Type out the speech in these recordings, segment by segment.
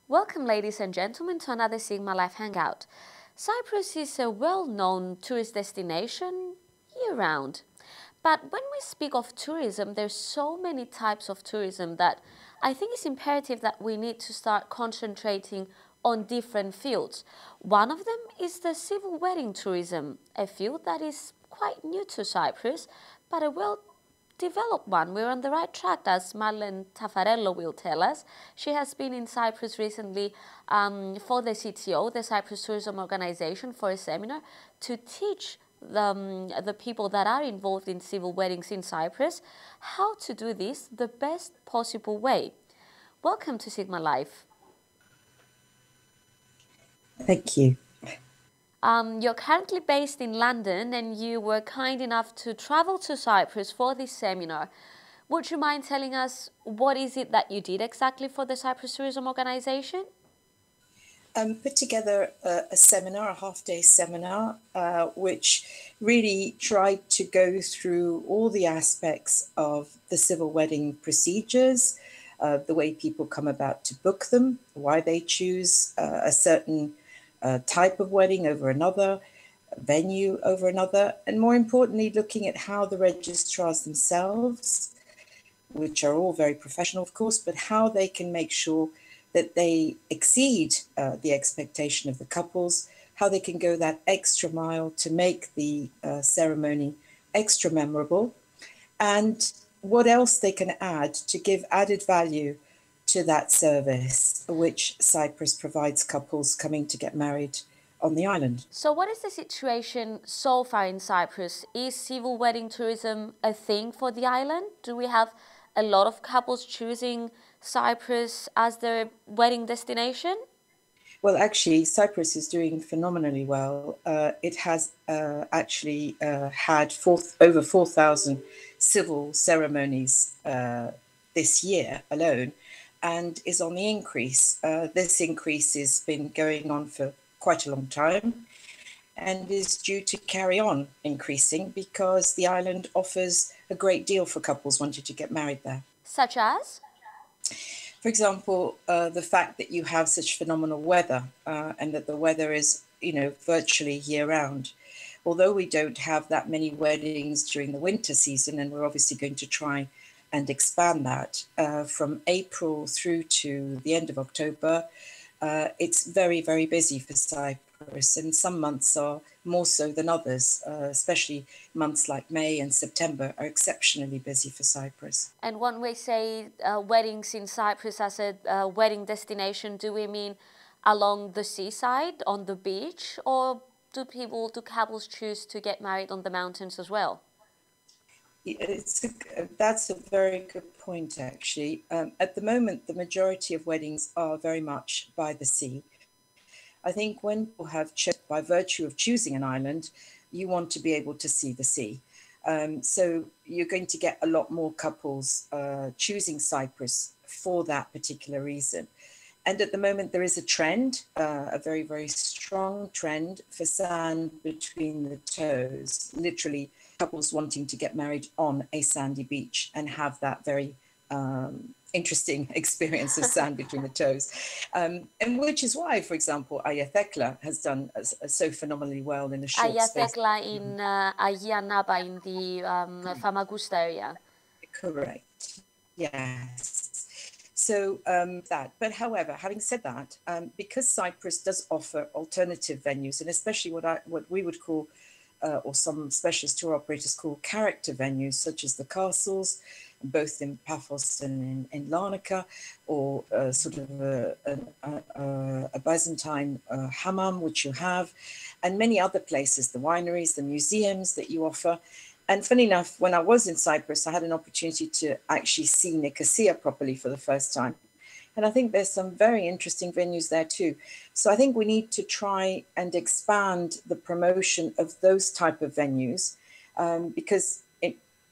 Welcome, ladies and gentlemen, to another Sigmalive Hangout. Cyprus is a well-known tourist destination year-round. But when we speak of tourism, there's so many types of tourism that I think it's imperative that we need to start concentrating on different fields. One of them is the civil wedding tourism, a field that is quite new to Cyprus, but a well-developed one. We're on the right track, as Marlen Tafarello will tell us. She has been in Cyprus recently for the CTO, the Cyprus Tourism Organization, for a seminar to teach the people that are involved in civil weddings in Cyprus how to do this the best possible way. Welcome to Sigmalive. Thank you. You're currently based in London and you were kind enough to travel to Cyprus for this seminar. Would you mind telling us what is it that you did exactly for the Cyprus Tourism Organization? Put together a seminar, a half-day seminar, which really tried to go through all the aspects of the civil wedding procedures, the way people come about to book them, why they choose a certain type of wedding over another, venue over another, and more importantly, looking at how the registrars themselves, which are all very professional, of course, but how they can make sure that they exceed the expectation of the couples, how they can go that extra mile to make the ceremony extra memorable, and what else they can add to give added value to that service, which Cyprus provides couples coming to get married on the island. So what is the situation so far in Cyprus? Is civil wedding tourism a thing for the island? Do we have a lot of couples choosing Cyprus as their wedding destination? Well, actually, Cyprus is doing phenomenally well. It has actually had over 4,000 civil ceremonies this year alone, and is on the increase. This increase has been going on for quite a long time and is due to carry on increasing because the island offers a great deal for couples wanting to get married there. Such as? For example, the fact that you have such phenomenal weather and that the weather is, virtually year-round. Although we don't have that many weddings during the winter season, and we're obviously going to try and expand that from April through to the end of October, it's very, very busy for Cyprus, and some months are more so than others, especially months like May and September are exceptionally busy for Cyprus. And when we say weddings in Cyprus as a wedding destination, do we mean along the seaside, on the beach, or do couples choose to get married on the mountains as well? That's a very good point, actually. At the moment, the majority of weddings are very much by the sea. I think when people have chosen, by virtue of choosing an island, you want to be able to see the sea. So you're going to get a lot more couples choosing Cyprus for that particular reason. And at the moment, there is a trend, a very, very strong trend for sand between the toes, literally couples wanting to get married on a sandy beach and have that very interesting experience of sand between the toes. And which is why, for example, Eftyhia has done so phenomenally well in a short space. Eftyhia in Agia Naba in the Famagusta area. Correct, yes. So but however, having said that, because Cyprus does offer alternative venues, and especially what we would call, or some specialist tour operators call, character venues, such as the castles, both in Paphos and in Larnaca, or sort of a Byzantine hammam, which you have, and many other places, the wineries, the museums that you offer. And funny enough, when I was in Cyprus, I had an opportunity to actually see Nicosia properly for the first time. And I think there's some very interesting venues there too. So I think we need to try and expand the promotion of those type of venues because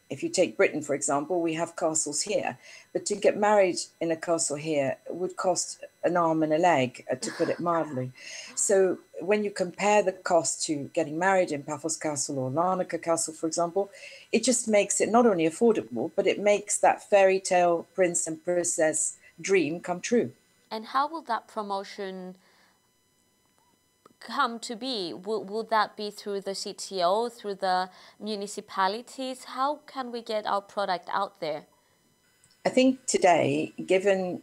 if you take Britain, for example, we have castles here, but to get married in a castle here would cost an arm and a leg, to put it mildly. So when you compare the cost to getting married in Paphos Castle or Larnaca Castle, for example, it just makes it not only affordable, but it makes that fairy tale prince and princess dream come true. And how will that promotion come to be? Will that be through the CTO, through the municipalities? How can we get our product out there? I think today, given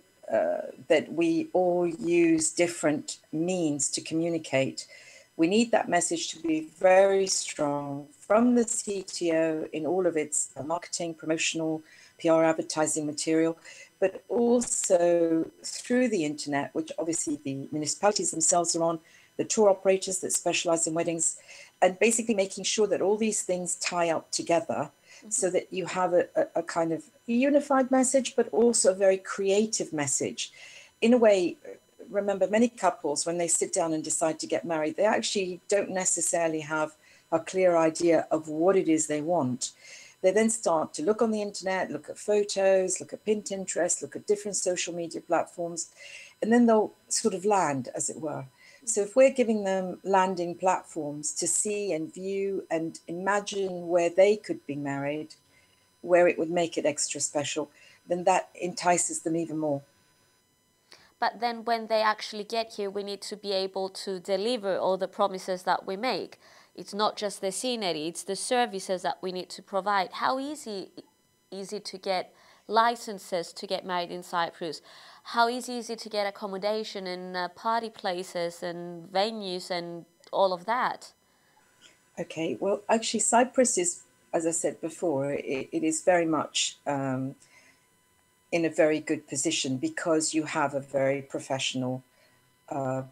that we all use different means to communicate, we need that message to be very strong from the CTO in all of its marketing, promotional, PR, advertising material, but also through the internet, which obviously the municipalities themselves are on, the tour operators that specialize in weddings, and basically making sure that all these things tie up together so that you have a kind of unified message, but also a very creative message. In a way, remember, many couples, when they sit down and decide to get married, they actually don't necessarily have a clear idea of what it is they want. They then start to look on the internet, look at photos, look at Pinterest, look at different social media platforms, and then they'll sort of land, as it were. So if we're giving them landing platforms to see and view and imagine where they could be married, where it would make it extra special, then that entices them even more. But then when they actually get here, we need to be able to deliver all the promises that we make. It's not just the scenery, it's the services that we need to provide. How easy is it to get licenses to get married in Cyprus? How easy is it to get accommodation and party places and venues and all of that? Okay, well, actually, Cyprus is, as I said before, it is very much in a very good position because you have a very professional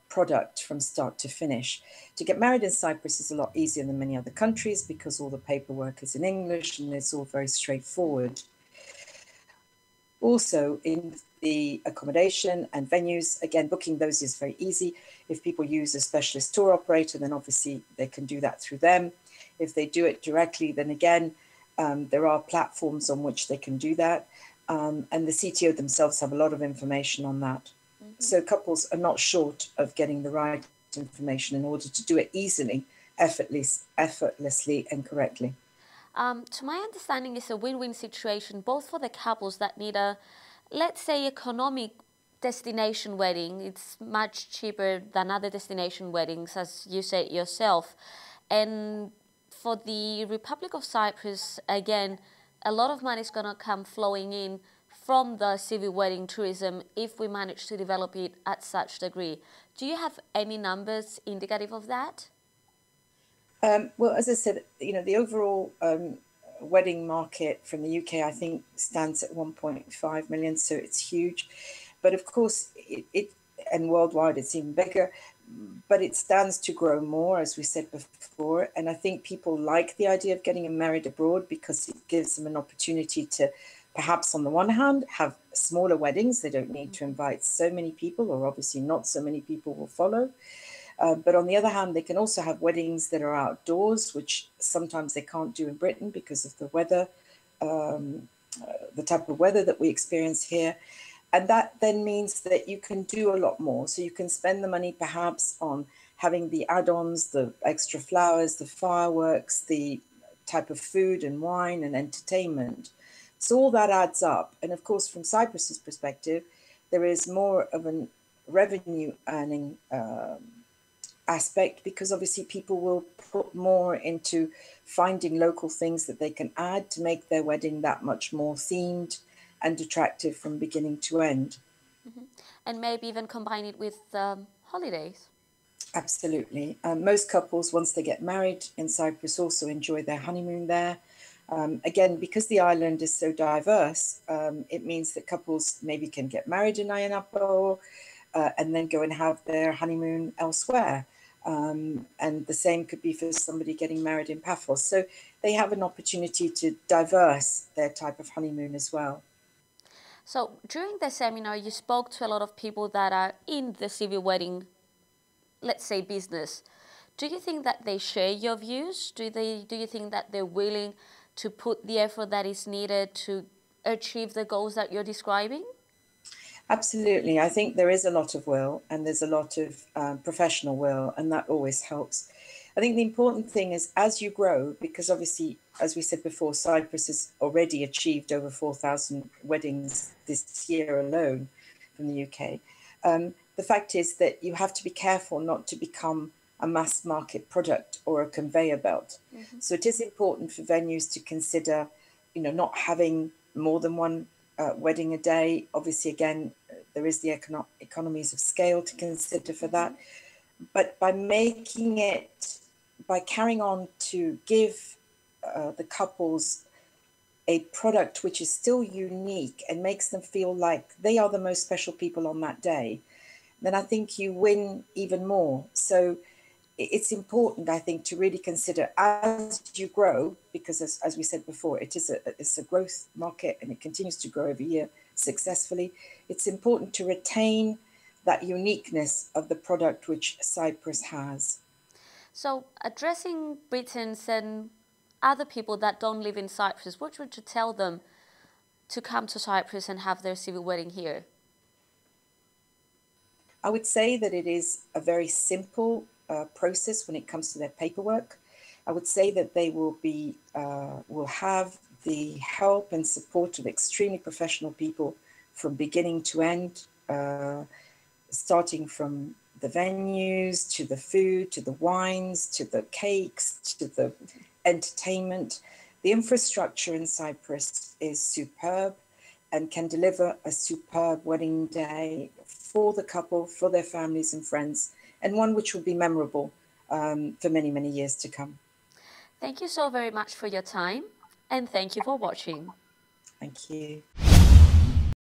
product from start to finish. To get married in Cyprus is a lot easier than many other countries because all the paperwork is in English and it's all very straightforward. Also, in the accommodation and venues, again, booking those is very easy. If people use a specialist tour operator, then obviously they can do that through them. If they do it directly, then again, there are platforms on which they can do that. And the CTO themselves have a lot of information on that. So couples are not short of getting the right information in order to do it easily, effortlessly and correctly. To my understanding, it's a win-win situation both for the couples that need a, let's say, economic destination wedding. It's much cheaper than other destination weddings, as you said yourself. And for the Republic of Cyprus, again, a lot of money is going to come flowing in from the civil wedding tourism if we manage to develop it at such degree. Do you have any numbers indicative of that? Well, as I said, the overall wedding market from the UK, I think, stands at 1.5 million, so it's huge. But of course, and worldwide, it's even bigger. But it stands to grow more, as we said before. And I think people like the idea of getting married abroad because it gives them an opportunity to, perhaps on the one hand, have smaller weddings. They don't need to invite so many people, or obviously not so many people will follow. But on the other hand, they can also have weddings that are outdoors, which sometimes they can't do in Britain because of the weather, the type of weather that we experience here. And that then means that you can do a lot more. So you can spend the money perhaps on having the add-ons, the extra flowers, the fireworks, the type of food and wine and entertainment. So all that adds up. And of course, from Cyprus's perspective, there is more of a revenue earning aspect because obviously people will put more into finding local things that they can add to make their wedding that much more themed and attractive from beginning to end. And maybe even combine it with holidays. Absolutely. Most couples, once they get married in Cyprus, also enjoy their honeymoon there. Again, because the island is so diverse, it means that couples maybe can get married in Ayanapo and then go and have their honeymoon elsewhere. And the same could be for somebody getting married in Paphos. So they have an opportunity to diverse their type of honeymoon as well. So during the seminar, you spoke to a lot of people that are in the civil wedding, let's say, business. Do you think that they share your views? Do you think that they're willing to put the effort that is needed to achieve the goals that you're describing? Absolutely. I think there is a lot of will and there's a lot of professional will, and that always helps. I think the important thing is as you grow, because obviously, as we said before, Cyprus has already achieved over 4,000 weddings this year alone from the UK. The fact is that you have to be careful not to become a mass market product or a conveyor belt. Mm-hmm. So it is important for venues to consider, not having more than one wedding a day. Obviously, again, there is the economies of scale to consider for that. But by carrying on to give the couples a product which is still unique and makes them feel like they are the most special people on that day, then I think you win even more. So it's important, I think, to really consider as you grow, because as we said before, it's a growth market and it continues to grow every year successfully. It's important to retain that uniqueness of the product which Cyprus has. So addressing Britons and other people that don't live in Cyprus, what would you tell them to come to Cyprus and have their civil wedding here? I would say that it is a very simple process when it comes to their paperwork. I would say that they will have the help and support of extremely professional people from beginning to end, starting from the venues, to the food, to the wines, to the cakes, to the entertainment. The infrastructure in Cyprus is superb and can deliver a superb wedding day for the couple, for their families and friends, and one which will be memorable for many, many years to come. Thank you so very much for your time, and thank you for watching. Thank you.